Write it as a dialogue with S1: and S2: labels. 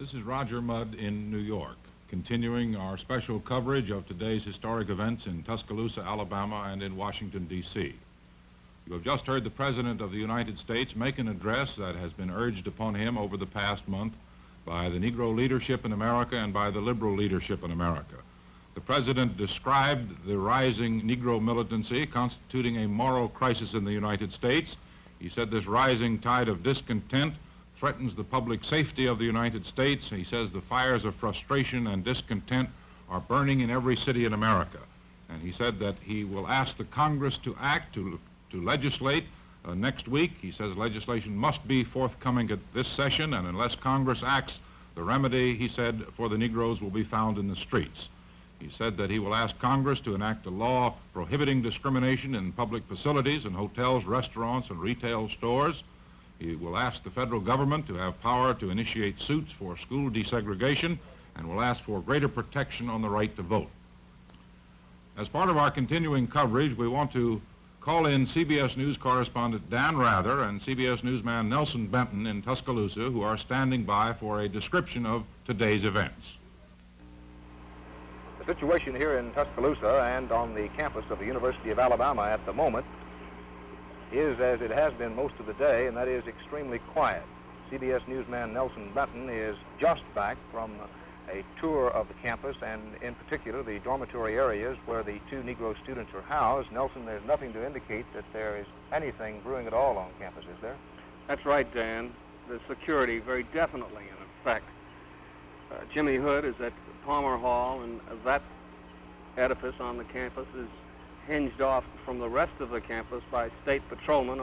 S1: This is Roger Mudd in New York, continuing our special coverage of today's historic events in Tuscaloosa, Alabama, and in Washington, D.C. You have just heard the President of the United States make an address that has been urged upon him over the past month by the Negro leadership in America and by the liberal leadership in America. The President described the rising Negro militancy constituting a moral crisis in the United States. He said this rising tide of discontent threatens the public safety of the United States. He says the fires of frustration and discontent are burning in every city in America. And he said that he will ask the Congress to act, to legislate next week. He says legislation must be forthcoming at this session, and unless Congress acts, the remedy, he said, for the Negroes will be found in the streets. He said that he will ask Congress to enact a law prohibiting discrimination in public facilities and hotels, restaurants, and retail stores. He will ask the federal government to have power to initiate suits for school desegregation, and will ask for greater protection on the right to vote. As part of our continuing coverage, we want to call in CBS News correspondent Dan Rather and CBS newsman Nelson Benton in Tuscaloosa, who are standing by for a description of today's events.
S2: The situation here in Tuscaloosa and on the campus of the University of Alabama at the moment is as it has been most of the day, and that is extremely quiet. CBS newsman Nelson Benton is just back from a tour of the campus, and in particular the dormitory areas where the two Negro students are housed. Nelson, there's nothing to indicate that there is anything brewing at all on campus, is there?
S3: That's right, Dan. The security very definitely in effect. Jimmy Hood is at Palmer Hall, and that edifice on the campus is hinged off from the rest of the campus by state patrolmen.